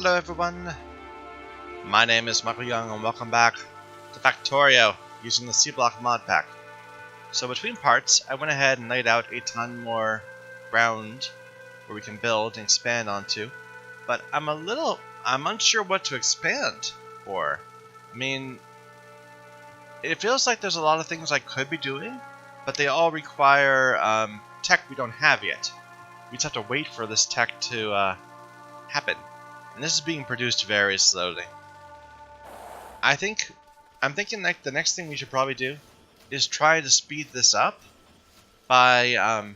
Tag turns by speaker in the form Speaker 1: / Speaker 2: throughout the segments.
Speaker 1: Hello everyone, my name is Michael Young and welcome back to Factorio using the C-Block mod pack. So between parts, I went ahead and laid out a ton more ground where we can build and expand onto, but I'm unsure what to expand for. I mean, it feels like there's a lot of things I could be doing, but they all require tech we don't have yet. We just have to wait for this tech to happen. And this is being produced very slowly. I'm thinking like the next thing we should probably do is try to speed this up by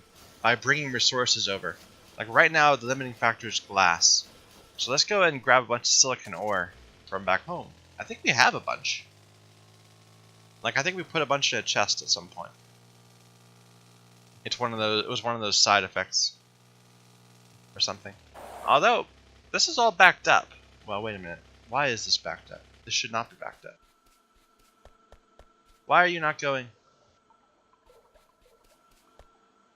Speaker 1: bringing resources over. Like right now, the limiting factor is glass. So let's go ahead and grab a bunch of silicon ore from back home. I think we have a bunch. Like I think we put a bunch in a chest at some point. It was one of those side effects or something. Although this is all backed up. Well, wait a minute. Why is this backed up? This should not be backed up. Why are you not going?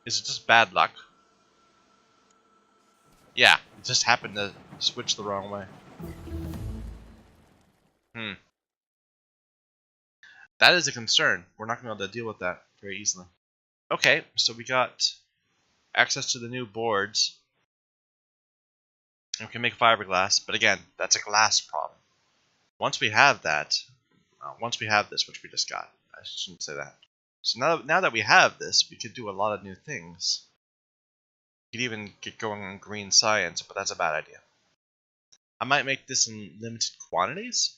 Speaker 1: Is it just bad luck? Yeah, it just happened to switch the wrong way. That is a concern. We're not going to be able to deal with that very easily. Okay, so we got access to the new boards. And we can make fiberglass, but again, that's a glass problem. Once we have that, once we have this, which we just got, I shouldn't say that. So now that we have this, we could do a lot of new things. We could even get going on green science, but that's a bad idea. I might make this in limited quantities?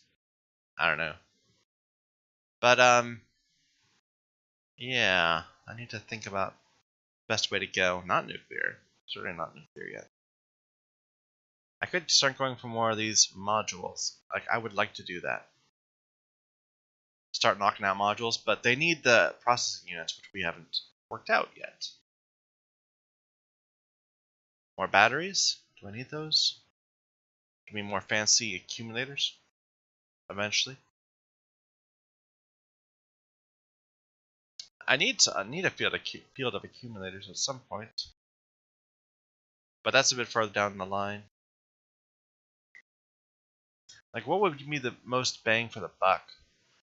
Speaker 1: I don't know. But, yeah, I need to think about the best way to go. Not nuclear. Certainly not nuclear yet. I could start going for more of these modules. Like, I would like to do that. Start knocking out modules, but they need the processing units, which we haven't worked out yet. More batteries? Do I need those? Give me more fancy accumulators? Eventually. I need a field of accumulators at some point. But that's a bit further down the line. Like, what would give me the most bang for the buck?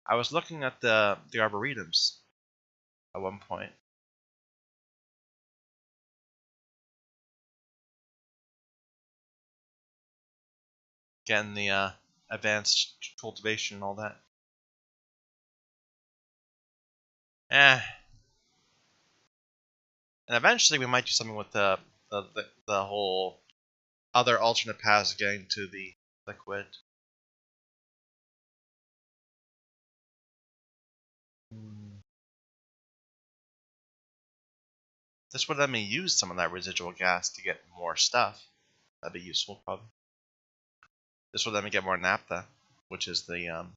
Speaker 1: I was looking at the arboretums at one point. Getting the advanced cultivation and all that. And eventually we might do something with the whole other alternate paths getting to the liquid. This would let me use some of that residual gas to get more stuff. That'd be useful, probably. This would let me get more naphtha, which is the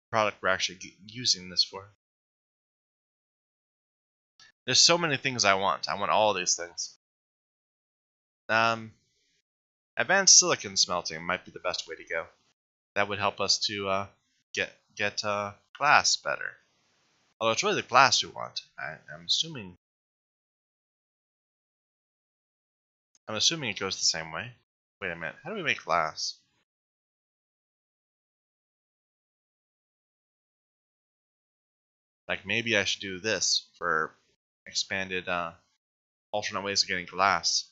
Speaker 1: product we're actually using this for. There's so many things I want. I want all these things. Advanced silicon smelting might be the best way to go. That would help us to get glass better. Although it's really the glass we want. I'm assuming it goes the same way. Wait a minute. How do we make glass? Like maybe I should do this for expanded alternate ways of getting glass.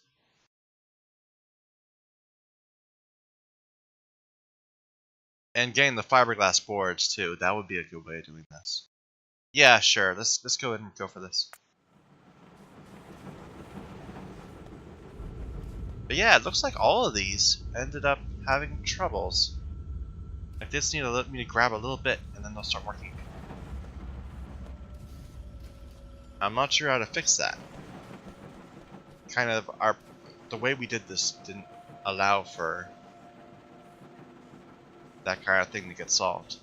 Speaker 1: And getting the fiberglass boards too. That would be a good way of doing this. Yeah, sure. Let's go ahead and go for this. But yeah, it looks like all of these ended up having troubles. Like they just need to let me grab a little bit and then they'll start working. I'm not sure how to fix that. Kind of the way we did this didn't allow for that kind of thing to get solved.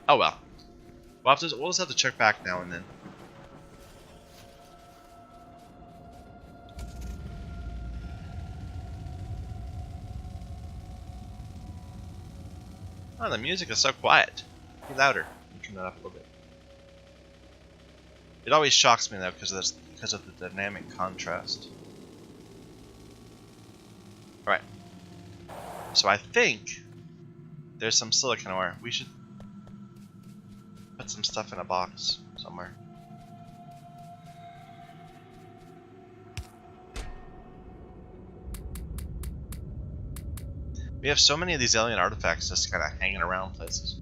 Speaker 1: Oh well. We'll just have to check back now and then. Oh, the music is so quiet. Be louder. Turn that up a little bit. It always shocks me though because of the dynamic contrast. Alright. So I think there's some silicon ore. We should put some stuff in a box somewhere. We have so many of these alien artifacts just kind of hanging around places.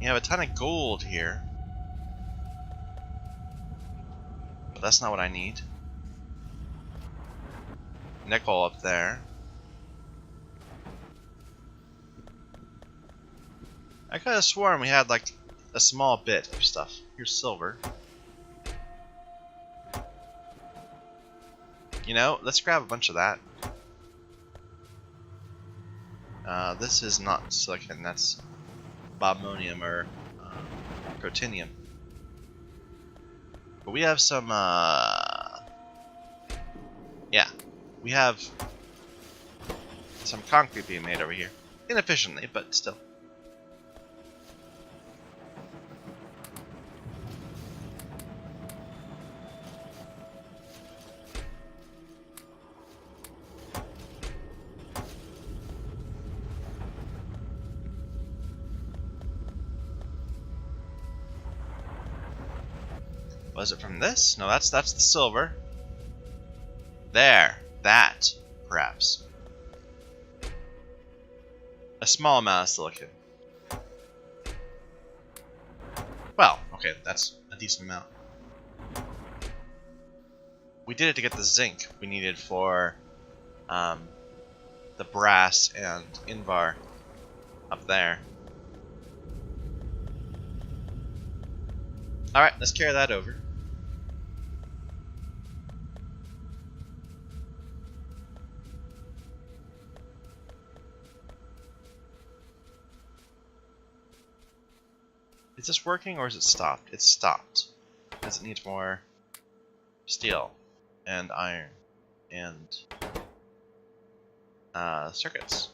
Speaker 1: You have a ton of gold here. But that's not what I need. Nickel up there. I could have sworn we had like a small bit of stuff. Here's silver. You know, let's grab a bunch of that. This is not silicon, that's bobmonium or protinium. But we have some, yeah, we have some concrete being made over here. Inefficiently, but still. Was it from this? No, that's the silver. There. That, perhaps. A small amount of silicon. Well, okay, that's a decent amount. We did it to get the zinc we needed for the brass and invar up there. Alright, let's carry that over. Is this working or is it stopped? It's stopped. Because it needs more steel and iron and circuits.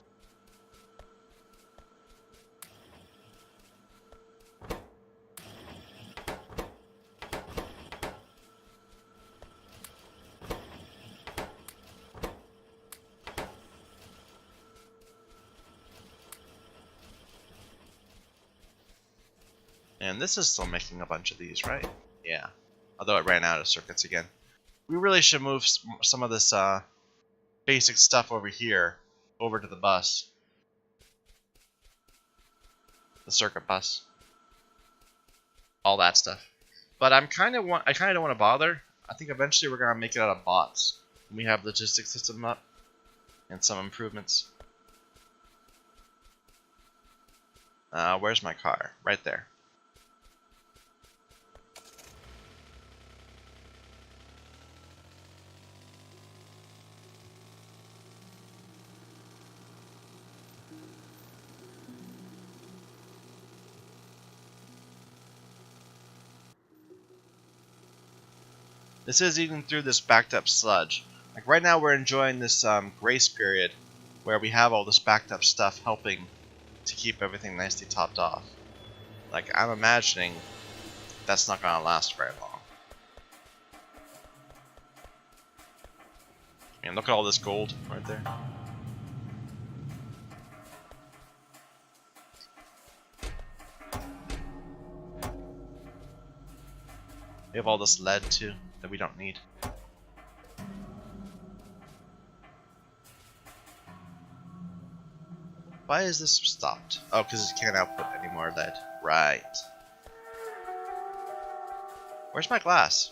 Speaker 1: And this is still making a bunch of these, right? Yeah. Although it ran out of circuits again. We really should move some of this basic stuff over here, over to the bus. The circuit bus. All that stuff. But I kind of don't want to bother. I think eventually we're going to make it out of bots. When we have logistics system up. And some improvements. Where's my car? Right there. This is eating through this backed up sludge. Like right now we're enjoying this grace period where we have all this backed up stuff helping to keep everything nicely topped off. Like I'm imagining that's not going to last very long. I mean, look at all this gold right there. We have all this lead too that we don't need. Why is this stopped? Oh, because it can't output any more lead. Right. Where's my glass?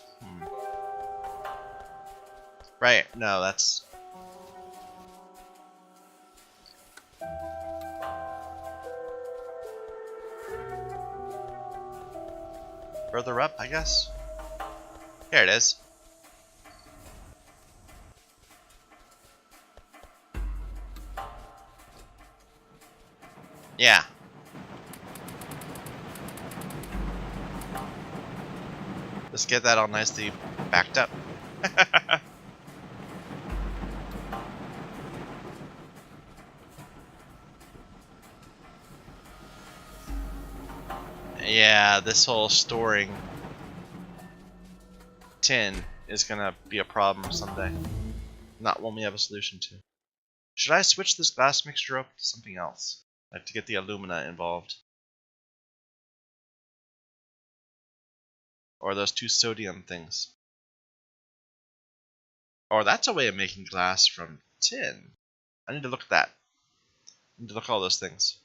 Speaker 1: Right, no, that's... further up, I guess? Here it is. Yeah. Let's get that all nicely backed up. Yeah, this whole storing tin is gonna be a problem someday. Not one we have a solution to. Should I switch this glass mixture up to something else? Like to get the alumina involved? Or those two sodium things? Or that's a way of making glass from tin. I need to look at that. I need to look at all those things.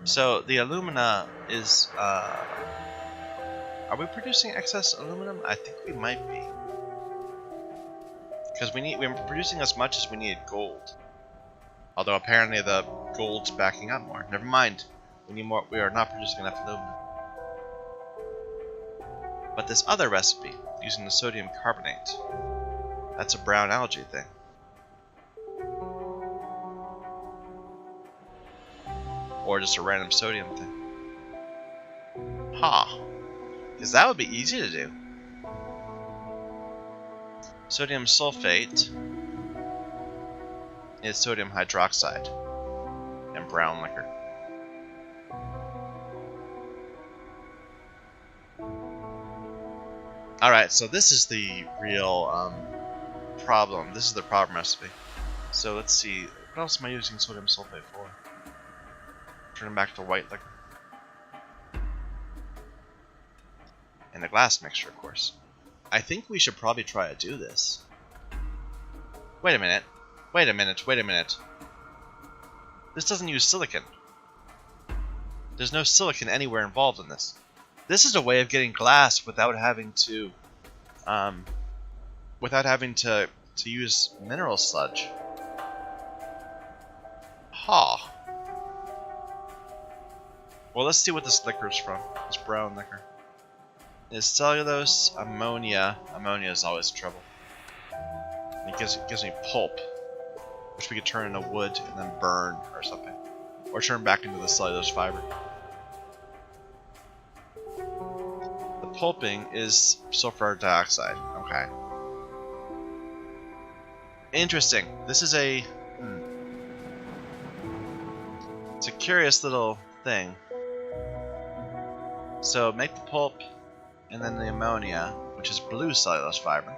Speaker 1: So the alumina is, are we producing excess aluminum? I think we might be. Because we're producing as much as we need gold. Although apparently the gold's backing up more. Never mind. We need more. We are not producing enough aluminum. But this other recipe, using the sodium carbonate, that's a brown algae thing. Or just a random sodium thing. Huh. Because that would be easy to do. Sodium sulfate is sodium hydroxide and brown liquor. Alright, so this is the real problem. This is the problem recipe. So let's see. What else am I using sodium sulfate for? Turn back to white liquor. And the glass mixture, of course. I think we should probably try to do this. Wait a minute. Wait a minute. Wait a minute. This doesn't use silicon. There's no silicon anywhere involved in this. This is a way of getting glass without having to use mineral sludge. Huh. Well, let's see what this liquor's from. This brown liquor. It's cellulose, ammonia. Ammonia is always trouble. And it gives me pulp, which we could turn into wood and then burn or something. Or turn back into the cellulose fiber. The pulping is sulfur dioxide. Okay. Interesting. This is a... It's a curious little thing. So make the pulp and then the ammonia, which is blue cellulose fiber.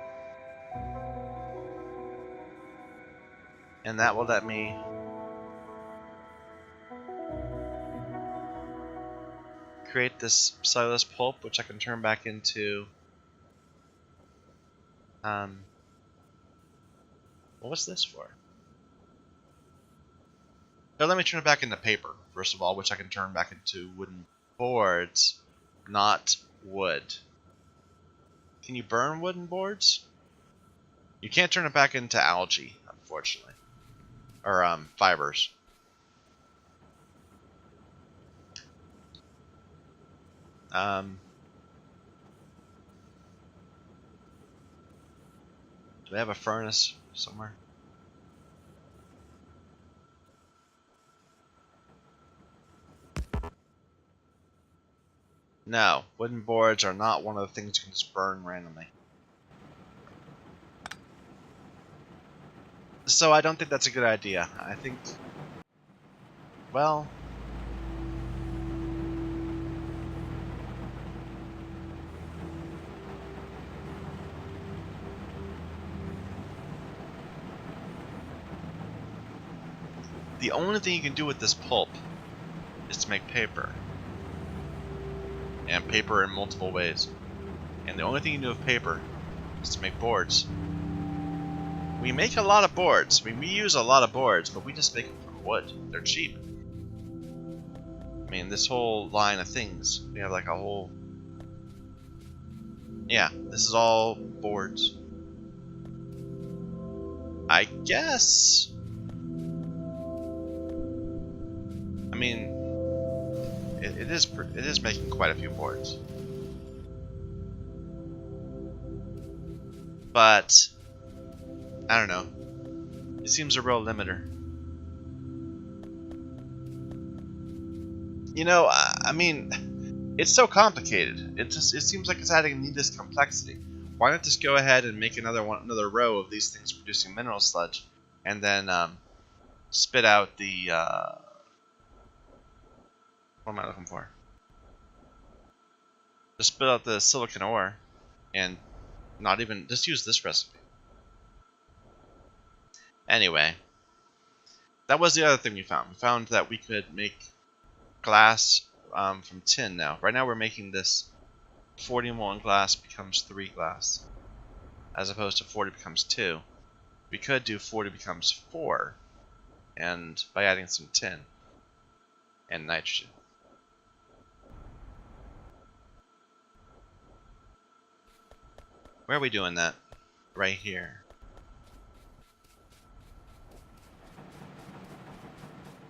Speaker 1: And that will let me create this cellulose pulp, which I can turn back into what was this for? So let me turn it back into paper, first of all, which I can turn back into wooden boards, not wood. Can you burn wooden boards? You can't turn it back into algae, unfortunately. Or, fibers. Do they have a furnace somewhere? No, wooden boards are not one of the things you can just burn randomly. So I don't think that's a good idea. I think, well, the only thing you can do with this pulp is to make paper. And paper in multiple ways. And the only thing you can do with paper is to make boards. We make a lot of boards. We use a lot of boards, but we just make them from wood. They're cheap. I mean, this whole line of things, we have like a whole... Yeah, this is all boards. I guess. I mean, it is making quite a few boards, but I don't know. It seems a real limiter. You know, I mean, it's so complicated. It seems like it's adding needless complexity. Why not just go ahead and make another row of these things producing mineral sludge, and then spit out the what am I looking for? Just spit out the silicon ore, and not even just use this recipe. Anyway, that was the other thing we found. We found that we could make glass from tin now. Right now we're making this 40 molten glass becomes 3 glass, as opposed to 40 becomes 2. We could do 40 becomes 4, and by adding some tin and nitrogen. Where are we doing that? Right here.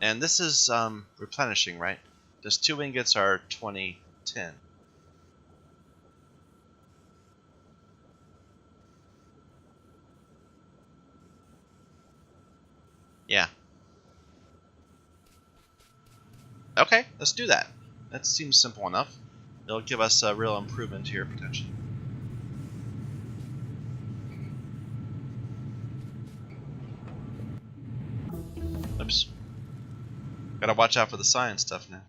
Speaker 1: And this is replenishing, right? Those 2 ingots are 20 tin. Yeah. Okay, let's do that. That seems simple enough. It'll give us a real improvement here, potentially. Oops. Gotta watch out for the science stuff now.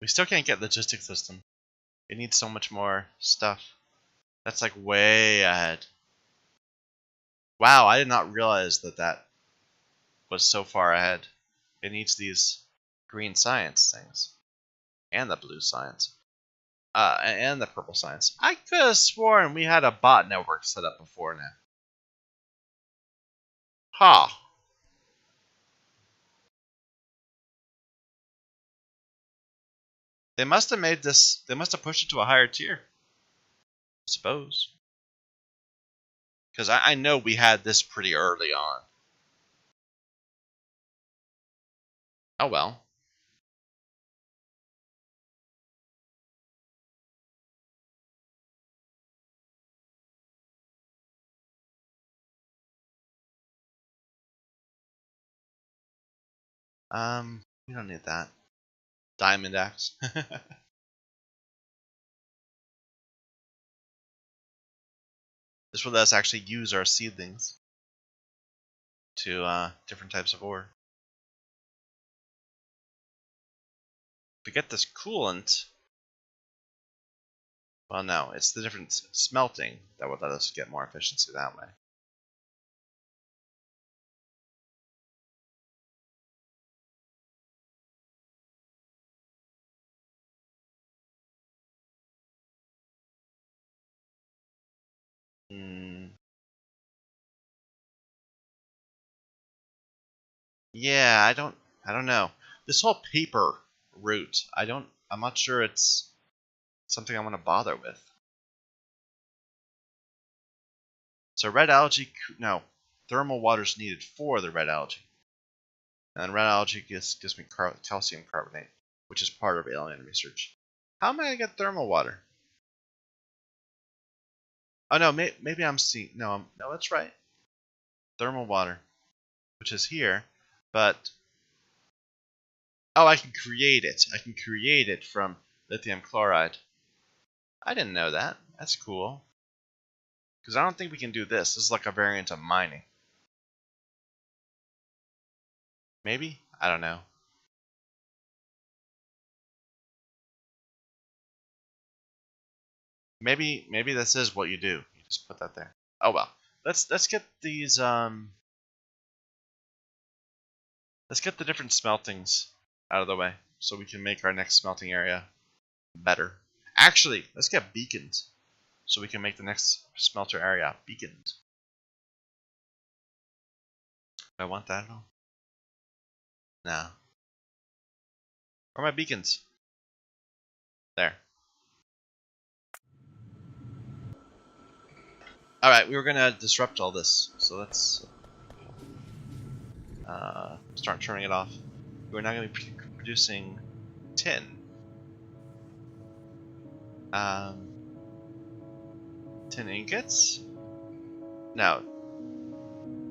Speaker 1: We still can't get logistics system. It needs so much more stuff. That's like way ahead. Wow, I did not realize that that was so far ahead. It needs these green science things. And the blue science. And the purple science. I could have sworn we had a bot network set up before now. Ha! Huh. They must have made this, they must have pushed it to a higher tier. I suppose. Because I know we had this pretty early on. Oh well. We don't need that. Diamond axe. This will let us actually use our seedlings to different types of ore. To get this coolant, well, no, it's the different smelting that would let us get more efficiency that way. Hmm. Yeah, I don't know. This whole paper route, I'm not sure it's something I want to bother with. So red algae, no, thermal water is needed for the red algae. And red algae gives me calcium carbonate, which is part of alien research. How am I going to get thermal water? Oh no, maybe I'm seeing, no, that's right. Thermal water, which is here, but oh, I can create it. I can create it from lithium chloride. I didn't know that. That's cool. Because I don't think we can do this. This is like a variant of mining. Maybe? I don't know. Maybe this is what you do. You just put that there. Oh well. Let's get these let's get the different smeltings out of the way so we can make our next smelting area better. Actually, let's get beacons so we can make the next smelter area beaconed. Do I want that at all? No. Where are my beacons? There. Alright, we were gonna disrupt all this, so let's start turning it off. We're now gonna be producing tin. 10 ingots? No.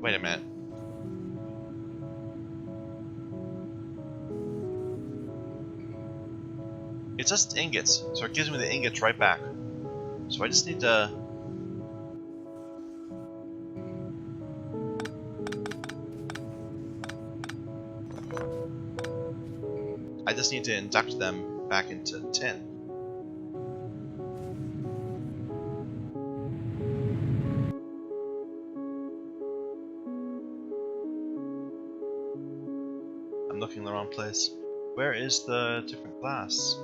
Speaker 1: Wait a minute. It's just ingots, so it gives me the ingots right back. So I just need to... induct them back into tin. I'm looking in the wrong place. Where is the different glass?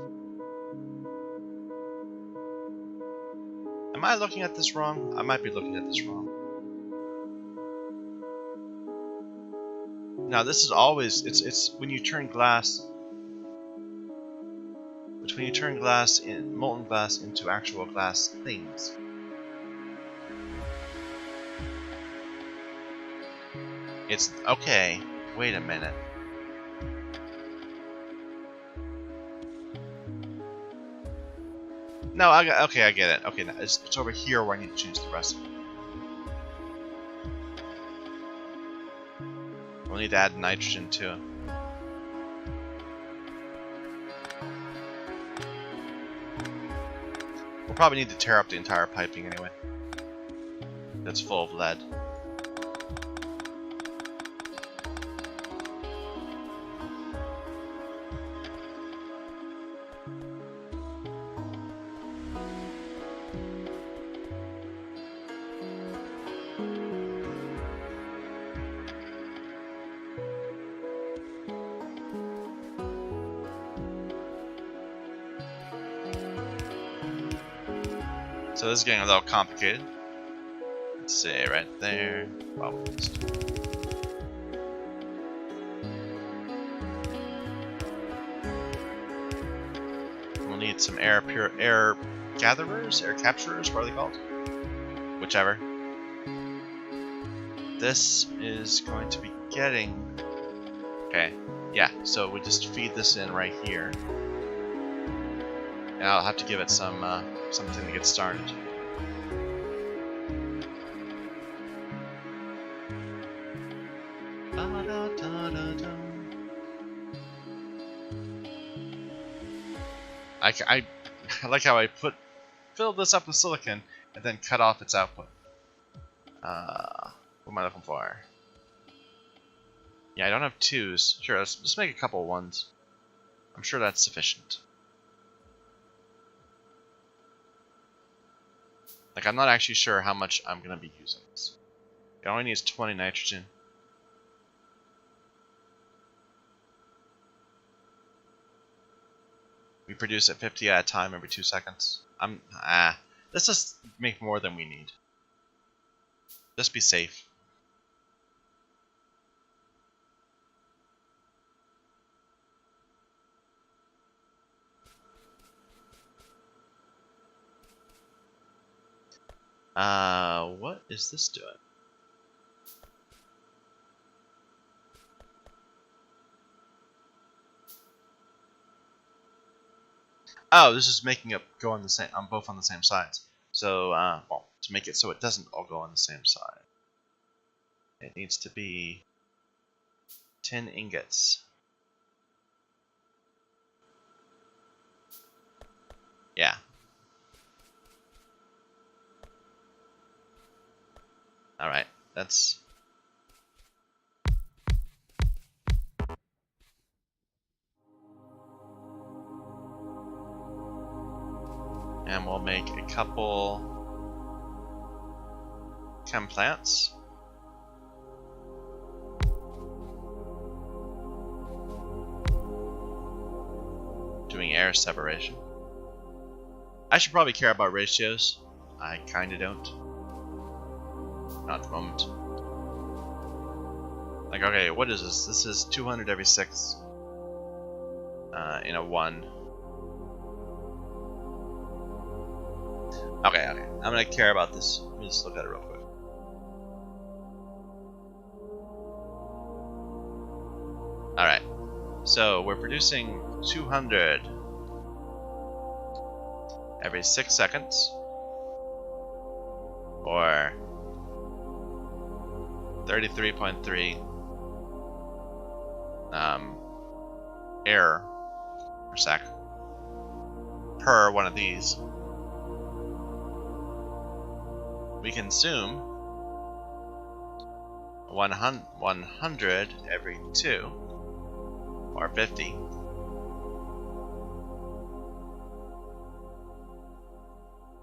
Speaker 1: Am I looking at this wrong? I might be looking at this wrong. Now this is always, it's when you turn glass, when you turn molten glass into actual glass things. It's, okay, wait a minute. No, okay, I get it. Okay, now it's over here where I need to change the recipe. We'll need to add nitrogen too. We'll probably need to tear up the entire piping anyway. That's full of lead. So this is getting a little complicated. Let's see, right there. Well, we'll need some air gatherers, air capturers, what are they called? Whichever. This is going to be getting... Okay, yeah, so we just feed this in right here. And I'll have to give it some something to get started. I like how I fill this up with silicon and then cut off its output. What am I looking for? Yeah, I don't have twos. Sure, let's make a couple ones. I'm sure that's sufficient. Like, I'm not actually sure how much I'm going to be using this. It only needs 20 nitrogen. We produce at 50 at a time every 2 seconds. Let's just make more than we need. Just be safe. What is this doing? Oh, this is making it go on the same, both on the same sides. So, well, to make it so it doesn't all go on the same side, it needs to be 10 ingots. Yeah. Alright, that's... And we'll make a couple chem plants. Doing air separation. I should probably care about ratios. I kinda don't. Not at the moment. Like, okay, what is this? This is 200 every 6 in a 1. Okay, okay. I'm gonna care about this. Let me just look at it real quick. Alright. So we're producing 200 every 6 seconds. Or 33.3 air per sec per one of these. We consume 100 every 2 or 50.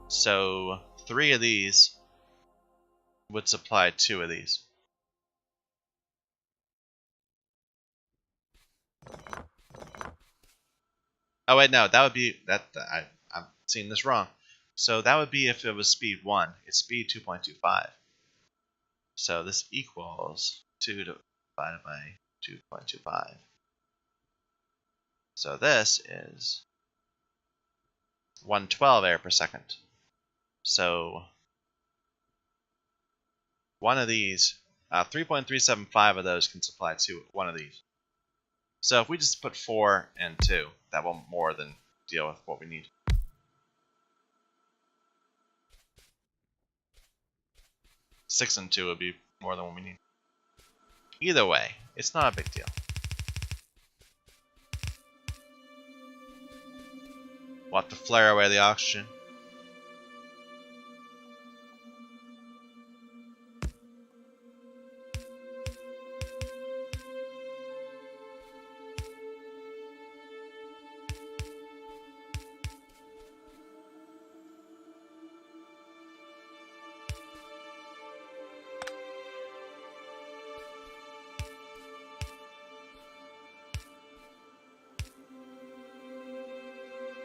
Speaker 1: So 3 of these would supply 2 of these. Oh wait, no, that would be I'm seeing this wrong. So that would be if it was speed 1. It's speed 2.25. So this equals 2 divided by 2.25. So this is 112 air per second. So one of these, 3.375 of those can supply one of these. So if we just put 4 and 2, that will more than deal with what we need. Six and 2 would be more than what we need. Either way, it's not a big deal. We'll have to flare away the oxygen.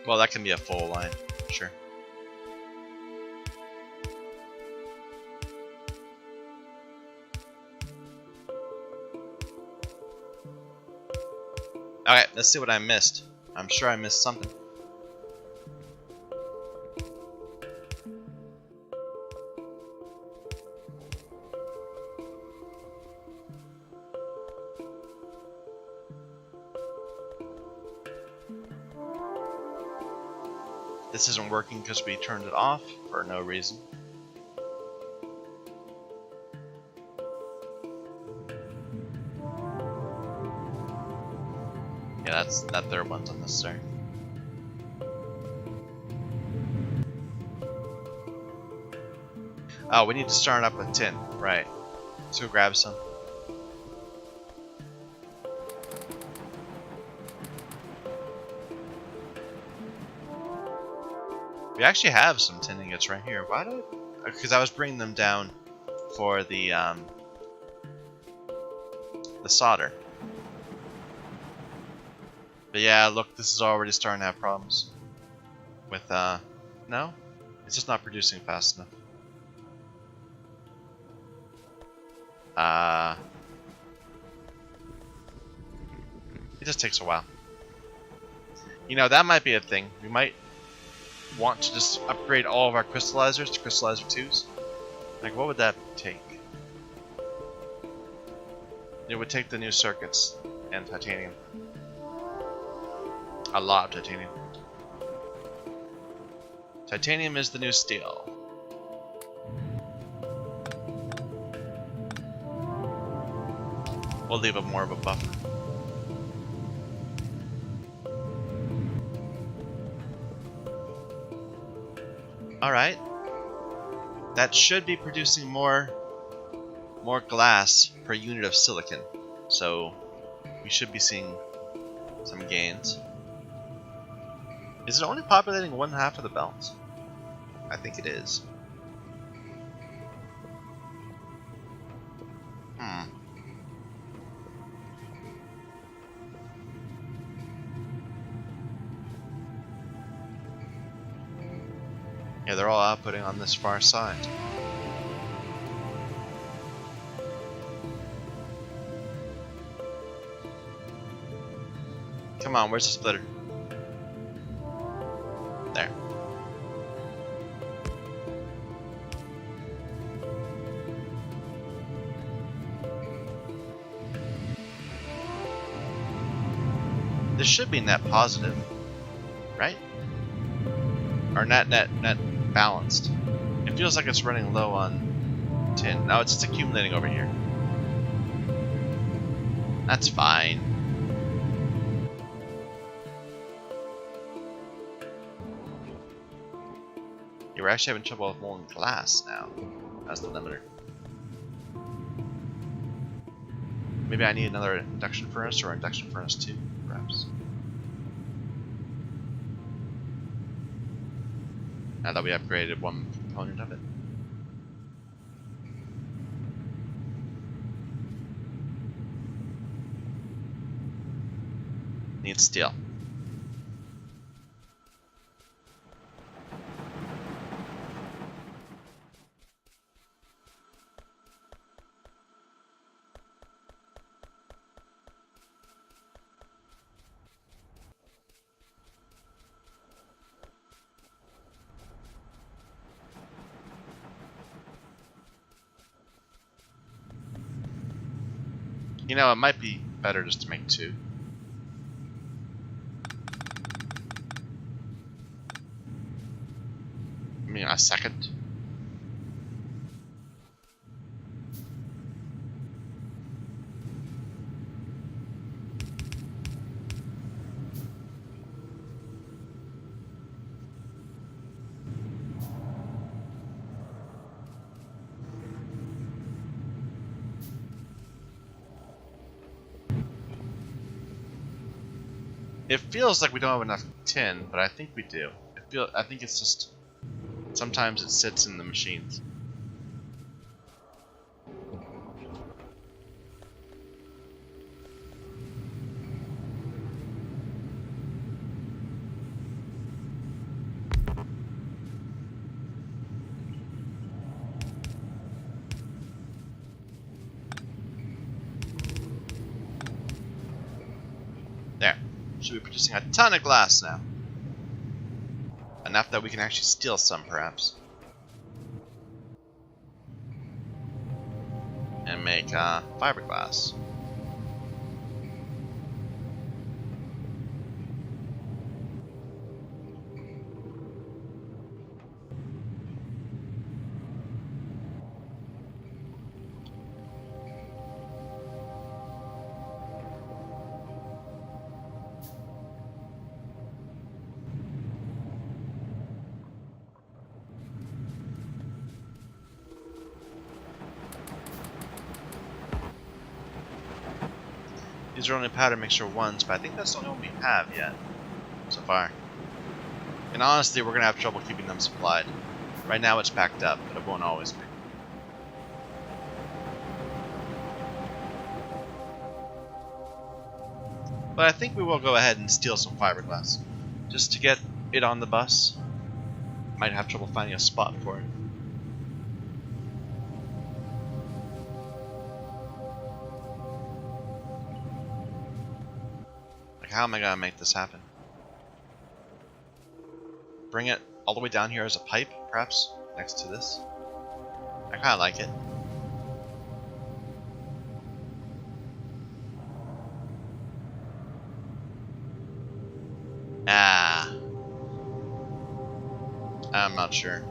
Speaker 1: Well, that can be a full line, sure. Okay, let's see what I missed. I'm sure I missed something. This isn't working because we turned it off for no reason. Yeah, that third one's unnecessary. Oh, we need to start up with tin, right? Let's go grab some. We actually have some tin ingots right here. Why do? Because I was bringing them down for the solder. But yeah, look, this is already starting to have problems with no, it's just not producing fast enough. It just takes a while. You know, that might be a thing. We might want to just upgrade all of our crystallizers to crystallizer 2s. Like, what would that take? It would take the new circuits and titanium. A lot of titanium. Titanium is the new steel. We'll leave it more of a buffer. Alright. That should be producing more glass per unit of silicon. So we should be seeing some gains. Is it only populating 1/2 of the belt? I think it is. Yeah, they're all outputting on this far side. Come on, where's the splitter? There. This should be net positive, right? Or net balanced. It feels like it's running low on tin. No, it's just accumulating over here. That's fine. We're actually having trouble with molten glass now. That's the limiter. Maybe I need another induction furnace or induction furnace 2, perhaps. Now that we upgraded one component of it. Need steel. You know, it might be better just to make 2. I mean, a second. It feels like we don't have enough tin, but I think we do. I think it's just sometimes it sits in the machines. There. Should be producing a ton of glass now. Enough that we can actually steal some, perhaps. And make fiberglass. These are only powder mixture 1s, but I think that's the only one we have yet, so far. And honestly, we're going to have trouble keeping them supplied. Right now it's packed up, but it won't always be. But I think we will go ahead and steal some fiberglass. Just to get it on the bus. Might have trouble finding a spot for it. How am I gonna make this happen? Bring it all the way down here as a pipe, perhaps, next to this? I kinda like it. I'm not sure.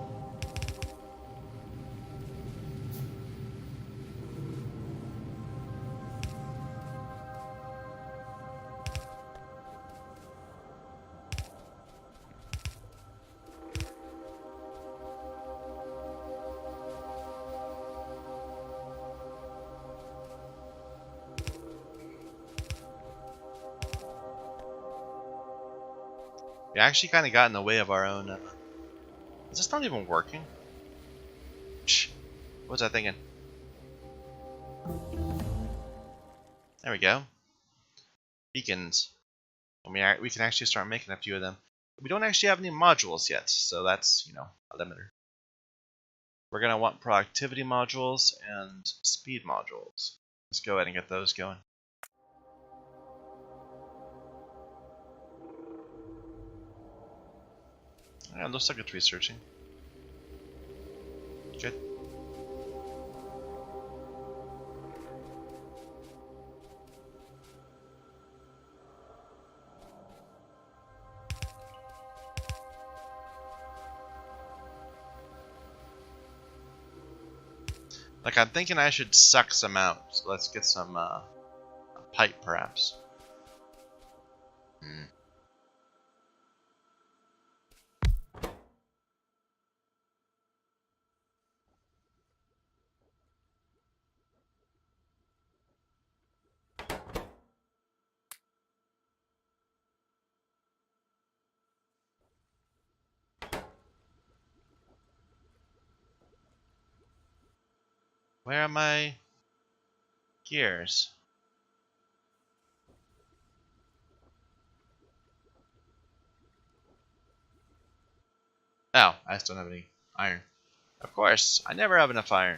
Speaker 1: We actually kind of got in the way of our own. Is this not even working? Shh. What was I thinking? There we go. Beacons. And we can actually start making a few of them. We don't actually have any modules yet, so that's, you know, a limiter. We're going to want productivity modules and speed modules. Let's go ahead and get those going. Yeah, it looks like it's researching. Good. Like, I'm thinking I should suck some out. So let's get some pipe, perhaps. Hmm. Where are my gears? Oh, I still don't have any iron. Of course, I never have enough iron.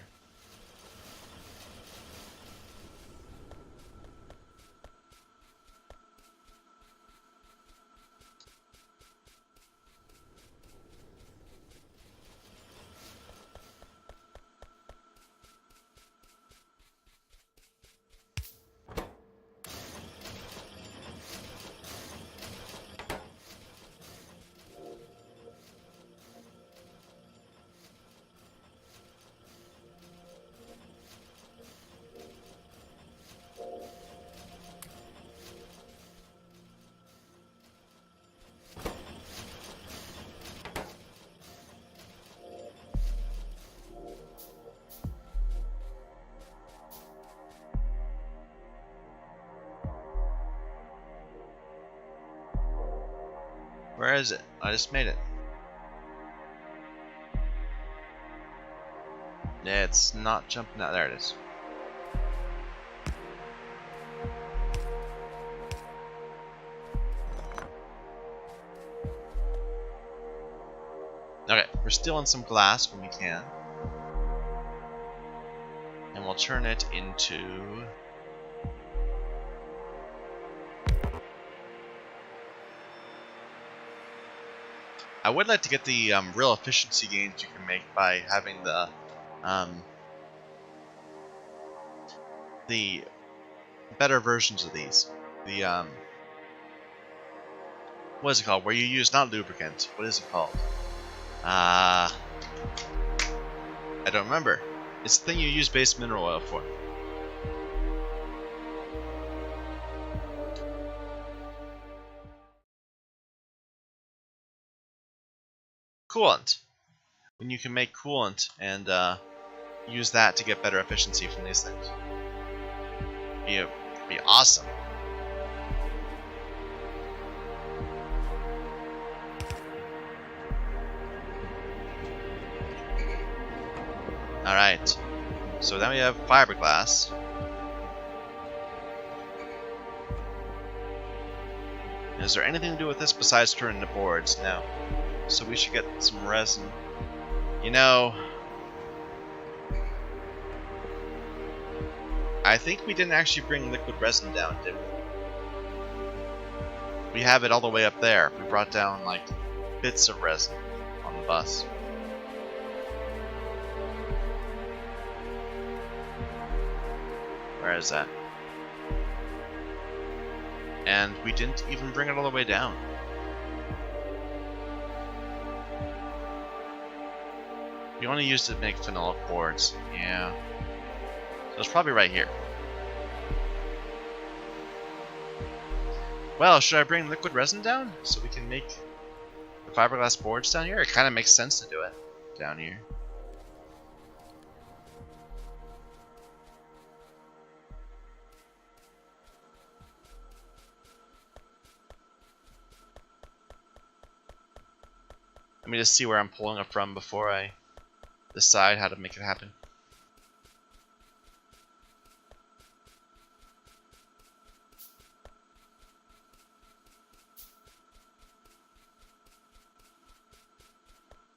Speaker 1: Where is it? I just made it. Yeah, it's not jumping out. There it is. Okay, we're stealing some glass when we can. And we'll turn it into... I would like to get the real efficiency gains you can make by having the better versions of these. The what is it called? Where you use not lubricant. What is it called? I don't remember. It's the thing you use base mineral oil for. Coolant. When you can make coolant and use that to get better efficiency from these things. Be awesome. Alright. So then we have fiberglass. Is there anything to do with this besides turning the boards? No. So we should get some resin. You know, I think we didn't actually bring liquid resin down, did we? We have it all the way up there. We brought down, like, bits of resin on the bus. Where is that? And we didn't even bring it all the way down. We only used it to make phenolic boards. Yeah. So it's probably right here. Well, should I bring liquid resin down so we can make the fiberglass boards down here? It kind of makes sense to do it down here. Let me just see where I'm pulling it from before I decide how to make it happen.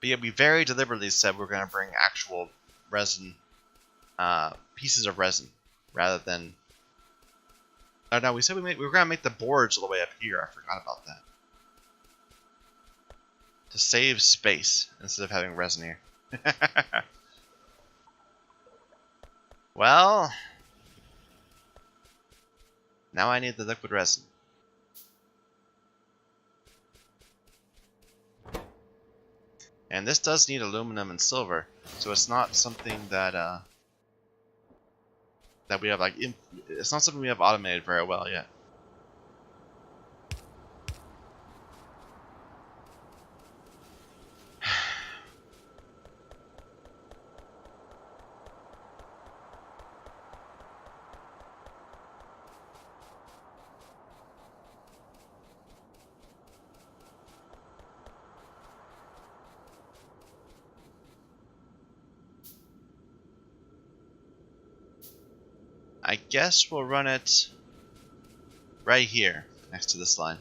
Speaker 1: But yeah, we very deliberately said we're going to bring actual resin, pieces of resin, rather than... Oh no, we said we were going to make the boards all the way up here. I forgot about that. To save space, instead of having resin here. Well... Now I need the liquid resin. And this does need aluminum and silver, so it's not something that that we have like it's not something we have automated very well yet. I guess we'll run it right here next to this line.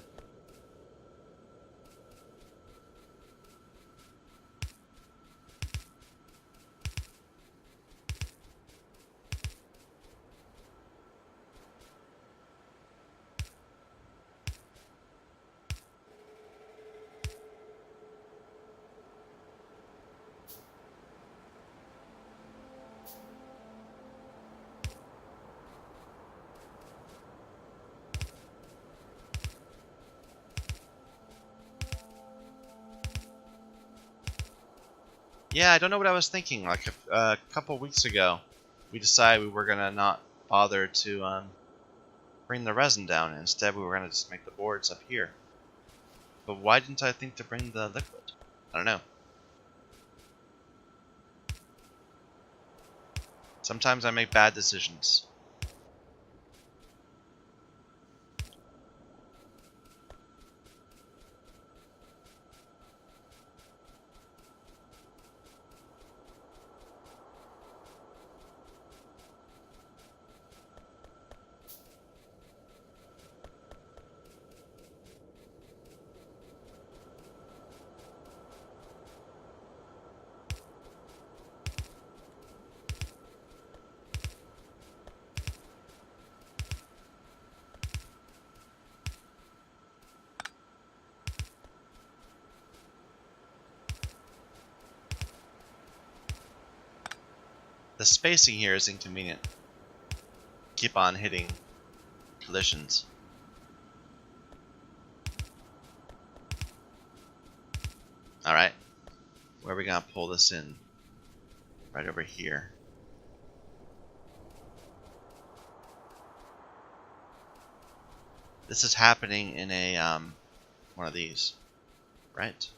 Speaker 1: Yeah, I don't know what I was thinking. Like a couple weeks ago, we decided we were gonna not bother to bring the resin down. Instead, we were gonna just make the boards up here. But why didn't I think to bring the liquid? I don't know. Sometimes I make bad decisions. The spacing here is inconvenient. Keep on hitting collisions. Alright. Where are we gonna pull this in? Right over here. This is happening in a one of these. Right?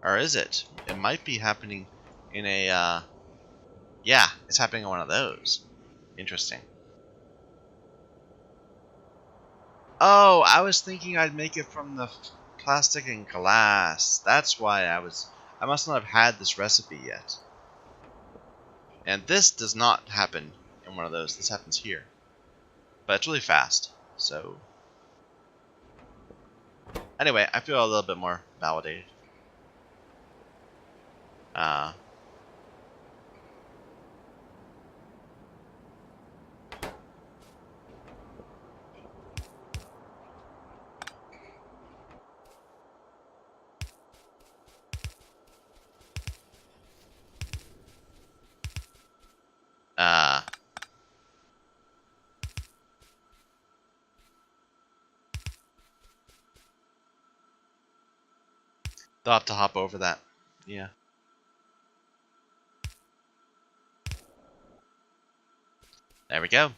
Speaker 1: Or is it? It might be happening in a, yeah, it's happening in one of those. Interesting. Oh, I was thinking I'd make it from the plastic and glass. That's why I must not have had this recipe yet. And this does not happen in one of those. This happens here. But it's really fast, so... Anyway, I feel a little bit more validated. They'll have to hop over that. Yeah. There we go.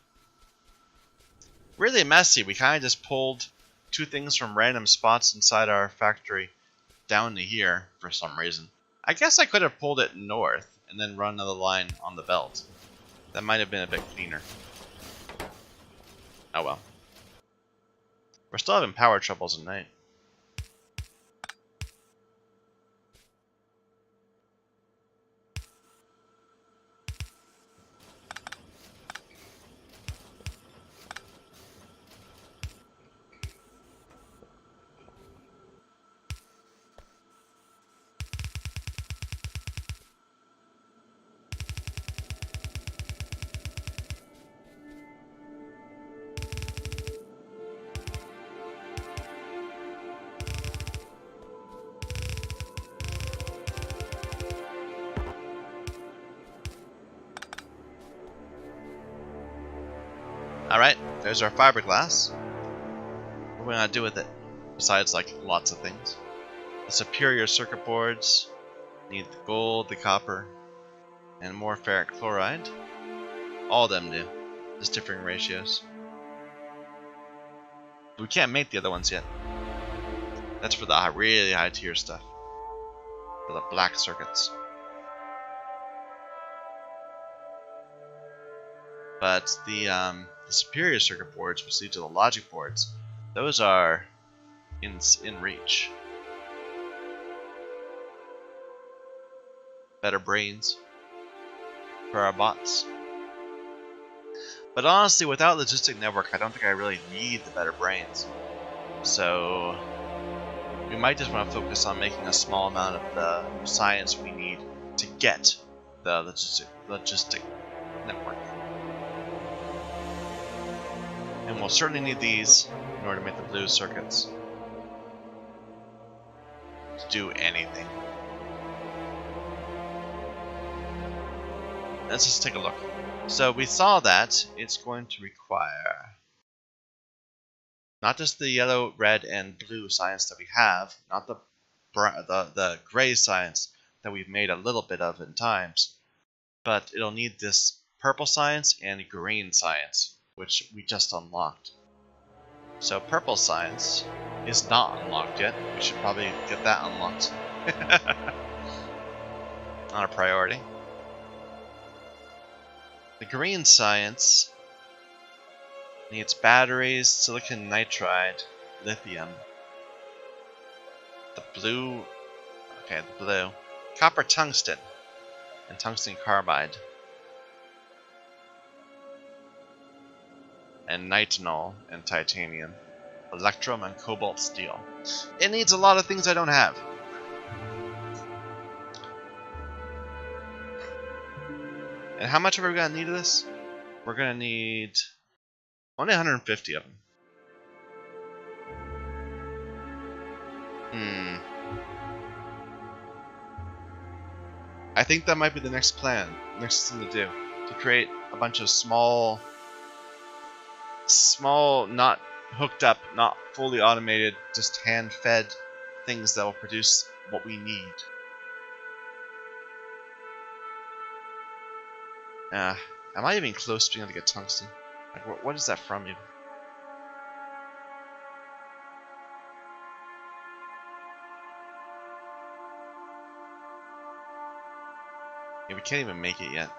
Speaker 1: Really messy. We kind of just pulled two things from random spots inside our factory down to here for some reason. I guess I could have pulled it north and then run another line on the belt. That might have been a bit cleaner. Oh well. We're still having power troubles at night. Alright, there's our fiberglass. What are we gonna do with it? Besides, like, lots of things. The superior circuit boards need the gold, the copper, and more ferric chloride. All of them do. Just differing ratios. We can't make the other ones yet. That's for the really high tier stuff. For the black circuits. But the superior circuit boards, which lead to the logic boards, those are in reach. Better brains for our bots. But honestly, without logistic network, I don't think I really need the better brains. So we might just want to focus on making a small amount of the science we need to get the logistic network. And we'll certainly need these in order to make the blue circuits. To do anything. Let's just take a look. So we saw that it's going to require not just the yellow, red, and blue science that we have, not the gray science that we've made a little bit of in times, but it'll need this purple science and green science, which we just unlocked. So purple science is not unlocked yet. We should probably get that unlocked. Not a priority. The green science needs batteries, silicon nitride, lithium. The blue, okay, the blue, copper tungsten, and tungsten carbide. And nitinol and titanium, electrum and cobalt steel. It needs a lot of things I don't have. And how much are we gonna need of this? We're gonna need only 150 of them. I think that might be the next plan, next thing to do, to create a bunch of small, not hooked up, not fully automated, just hand-fed things that will produce what we need. Am I even close to being able to get tungsten? Like, what is that from even? Yeah, we can't even make it yet.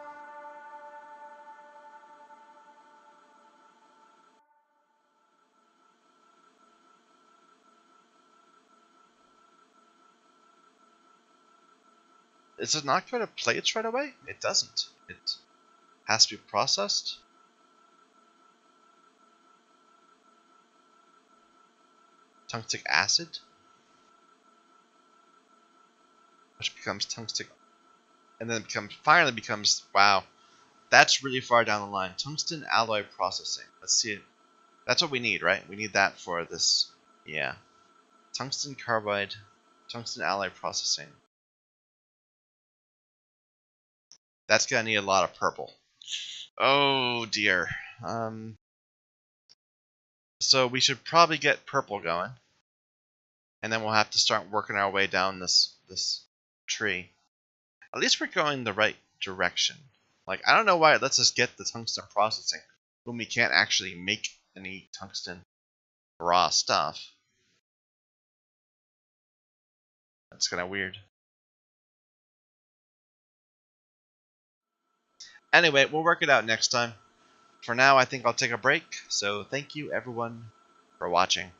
Speaker 1: Does it not go to plates right away? It doesn't. It has to be processed. Tungstic acid, which becomes tungstic, and then finally becomes, wow, that's really far down the line. Tungsten alloy processing. Let's see it. That's what we need, right? We need that for this. Yeah. Tungsten carbide, tungsten alloy processing. That's gonna need a lot of purple. Oh dear. So we should probably get purple going, and then we'll have to start working our way down this tree. At least we're going the right direction. Like, I don't know why it lets us get the tungsten processing when we can't actually make any tungsten raw stuff. That's kind of weird. Anyway, we'll work it out next time. For now, I think I'll take a break, so thank you everyone for watching.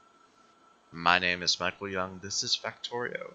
Speaker 1: My name is Michael Young, this is Factorio.